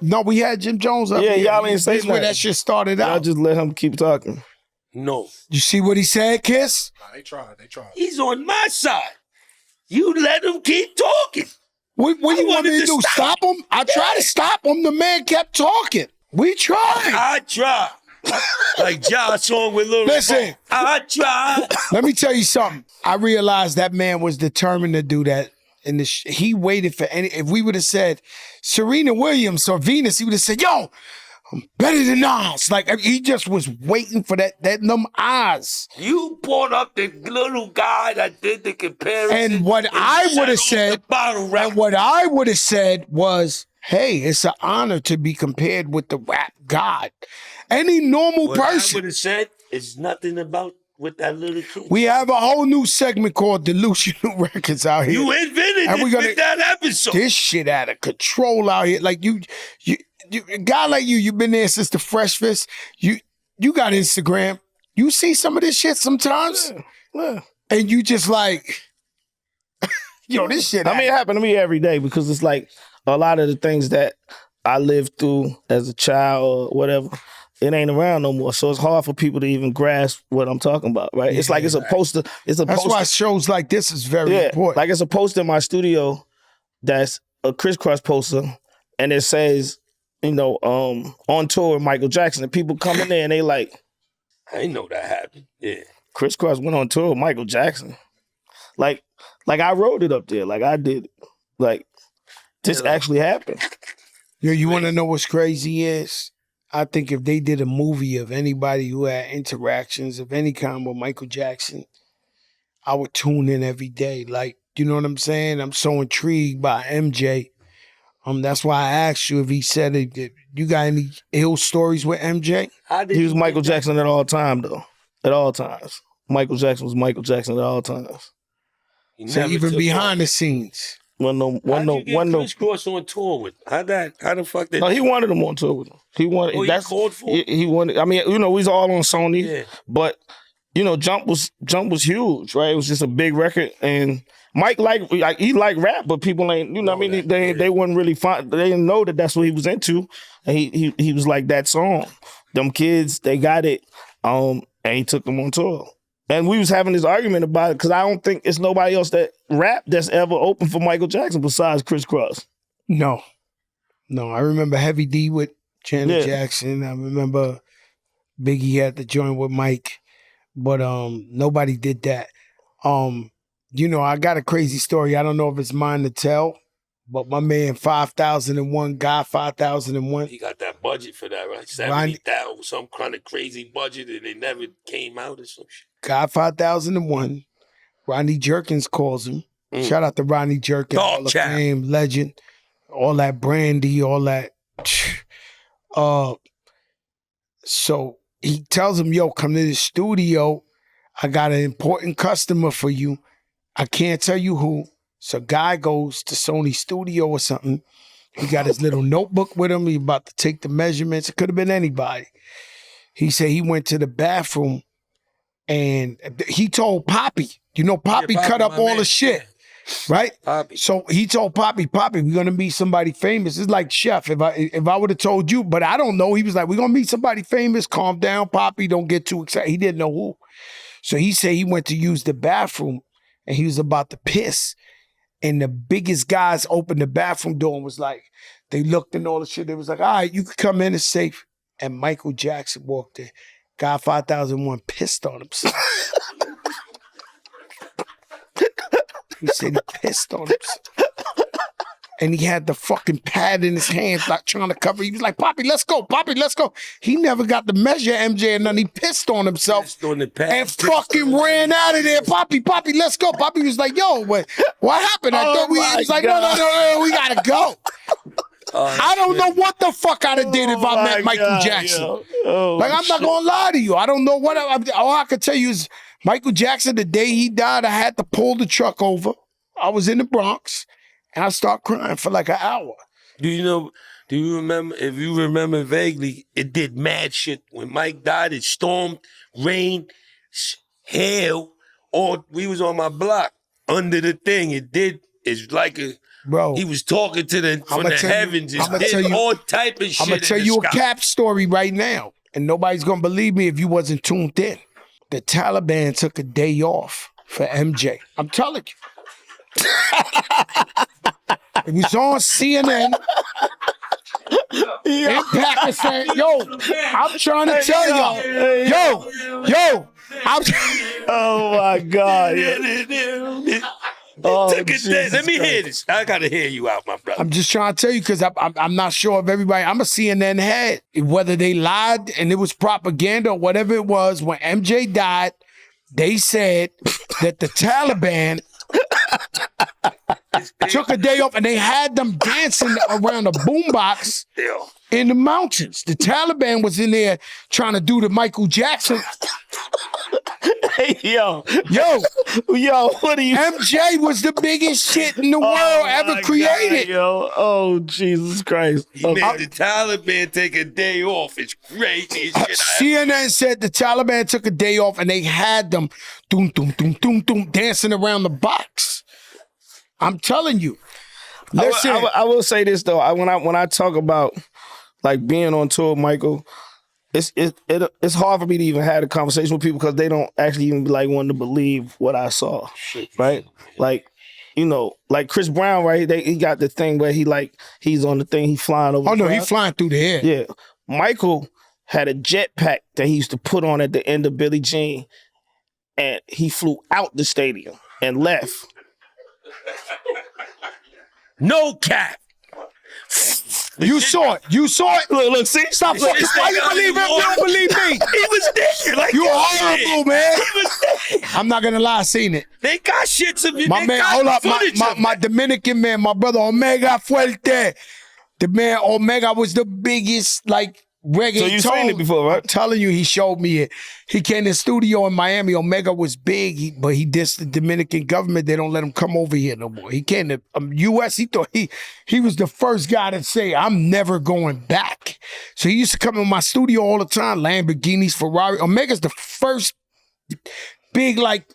No, we had Jim Jones up here. Y'all ain't say This is where nothing. that shit started out. Y'all just let him keep talking. No. You see what he said, Kiss? Nah, they tried. He's on my side. You let him keep talking. What do you want me to do? Stop him? I tried to stop him. The man kept talking. We tried. I tried. Like Josh song with Lil Listen. I tried. Let me tell you something. I realized that man was determined to do that. And he waited for any. If we would have said Serena Williams or Venus, he would have said, "Yo, I'm better than Nas." Like he just was waiting for that them eyes. You brought up the little guy that did the comparison. And what I would have said, was, "Hey, it's an honor to be compared with the rap god." Any normal person I would have said, "It's nothing about." With that little kid. We have a whole new segment called Delusional Records out here. You invented it with that episode. This shit out of control out here. Like you a guy like you've been there since the Fresh Fist. You got Instagram. You see some of this shit sometimes. Yeah. And you just like, yo, this shit. I mean, it happened to me every day because it's like a lot of the things that I lived through as a child or whatever. It ain't around no more, so it's hard for people to even grasp what I'm talking about, right? It's like it's a poster. That's why shows like this is very important. Like it's a poster in my studio that's a Kris Kross poster, and it says, on tour with Michael Jackson, and people come in there and they like, I didn't know that happened. Yeah, Kris Kross went on tour with Michael Jackson. Like I wrote it up there, like I did it. Like this actually happened. Yo, you want to know what's crazy is? I think if they did a movie of anybody who had interactions of any kind with Michael Jackson, I would tune in every day. Like, you know what I'm saying? I'm so intrigued by MJ. That's why I asked you if he said it. You got any ill stories with MJ? He was Michael Jackson at all time, though. At all times. Michael Jackson was Michael Jackson at all times. So even behind the scenes. Kris Kross on tour with? How the fuck did? No, he wanted him on tour with him. He wanted. He called for it? He wanted. I mean, we was all on Sony, but Jump was huge, right? It was just a big record, and Mike he liked rap, but people ain't. What I mean, they wasn't really fine. They didn't know that that's what he was into, and he was like that song. Them kids, they got it, and he took them on tour. And we was having this argument about it because I don't think it's nobody else that rap that's ever opened for Michael Jackson besides Kris Kross. No. I remember Heavy D with Janet Jackson. I remember Biggie had to join with Mike, but nobody did that. I got a crazy story. I don't know if it's mine to tell, but my man 5001, Guy 5001. He got that budget for that, right? 70,000, some kind of crazy budget, and it never came out or some shit. Guy 5001. Rodney Jerkins calls him. Shout out to Rodney Jerkins, Hall of Fame, legend. All that brandy, all that. So he tells him, yo, come to the studio. I got an important customer for you. I can't tell you who. So Guy goes to Sony studio or something. He got his little notebook with him. He about to take the measurements. It could have been anybody. He said he went to the bathroom and he told Poppy. Poppy cut up all the shit. Right? Poppy. So he told Poppy, we're gonna meet somebody famous. It's like Chef. If I would have told you, but I don't know. He was like, we're gonna meet somebody famous. Calm down, Poppy. Don't get too excited. He didn't know who. So he said he went to use the bathroom and he was about to piss. And the biggest guys opened the bathroom door and was like, they looked and all the shit. They was like, all right, you can come in, it's safe. And Michael Jackson walked in. Guy 5001 pissed on himself. He said he pissed on himself. And he had the fucking pad in his hands, like trying to cover. He was like, Poppy, let's go. Poppy, let's go. He never got to measure MJ and then he pissed on himself and fucking ran out of there. Poppy, let's go. Poppy was like, yo, what happened? I thought he was like, no, we gotta go. I don't know what the fuck I'd have did if I met Michael Jackson. I'm not gonna lie to you. I don't know what all I could tell you is Michael Jackson, the day he died, I had to pull the truck over. I was in the Bronx and I started crying for like an hour. Do you remember, if you remember vaguely, it did mad shit. When Mike died, it stormed, rained, hail, we was on my block under the thing. It's like Bro. He was talking to the from the heavens and did all type of shit. I'm gonna tell you a cap story right now, and nobody's gonna believe me if you wasn't tuned in. The Taliban took a day off for MJ. I'm telling you. It was on CNN. In Pakistan. Yo, I'm trying to tell y'all. Yo, Oh my God. Oh, let me hear this. I gotta hear you out, my brother. I'm just trying to tell you because I'm not sure if everybody. I'm a CNN head. Whether they lied and it was propaganda or whatever it was, when MJ died, they said that the Taliban took a day off and they had them dancing around a boombox in the mountains. The Taliban was in there trying to do the Michael Jackson. Hey, yo, what are you? MJ was the biggest shit in the world ever created. God, yo, oh Jesus Christ! He made the Taliban take a day off. It's crazy. CNN said the Taliban took a day off and they had them doom, doom, doom, doom, doom, dancing around the box. I'm telling you. Listen, I will say this though. When I talk about like being on tour, Michael, it's hard for me to even have a conversation with people because they don't actually even like want to believe what I saw, right? Like, you know, like Chris Brown, right? He got the thing where he's on the thing, he flying over. Oh no, he flying through the air. Yeah, Michael had a jetpack that he used to put on at the end of Billie Jean, and he flew out the stadium and left. No cap. You saw it. You saw it. Look, see? Stop fucking. Why you believe him? You don't believe me. He was there. Like you horrible, man. He was there. I'm not gonna lie, I seen it. They got shits of you. My man, hold up. My Dominican man, my brother Omega Fuerte. The man Omega was the biggest, like, reggae. So you seen it before, right? I'm telling you, he showed me it. He came to the studio in Miami. Omega was big, but he dissed the Dominican government. They don't let him come over here no more. He came to U.S. He thought he was the first guy to say, I'm never going back. So he used to come in my studio all the time, Lamborghinis, Ferrari. Omega's the first big, like,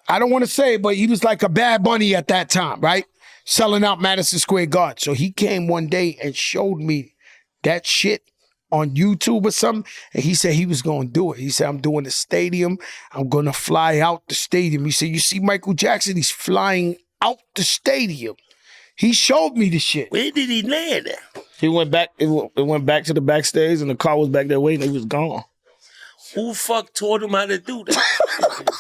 I don't want to say it, but he was like a Bad Bunny at that time, right? Selling out Madison Square Garden. So he came one day and showed me that shit on YouTube or something, and he said he was going to do it. He said, I'm doing the stadium. I'm going to fly out the stadium. He said, you see Michael Jackson? He's flying out the stadium. He showed me the shit. Where did he land at? He went back. It went back to the backstage, and the car was back there waiting. He was gone. Who fuck taught him how to do that?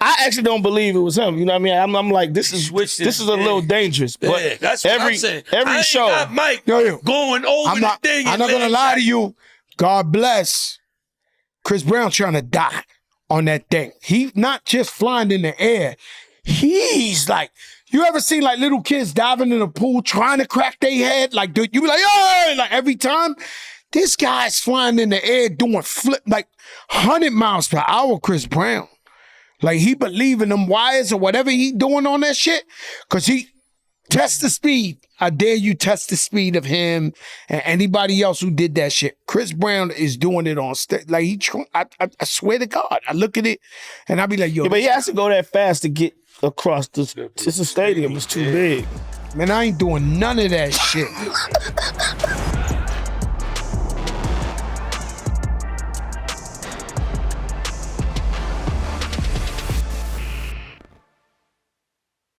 I actually don't believe it was him. You know what I mean? I'm like, this is a little dangerous. But yeah, that's what I'm saying. Every show, got Mike going over the thing. I'm not gonna lie to you. God bless Chris Brown trying to die on that thing. He not just flying in the air. He's like, you ever seen like little kids diving in a pool trying to crack their head? Like, dude, you be like, oh, like every time. This guy's flying in the air doing flip like 100 miles per hour. Chris Brown. Like, he believe in them wires or whatever he doing on that shit. Because he test the speed. I dare you test the speed of him and anybody else who did that shit. Chris Brown is doing it on stage. Like, I swear to God. I look at it and I be like, yo. Yeah, but he has to go that fast to get across the stadium. It's too big. Man, I ain't doing none of that shit.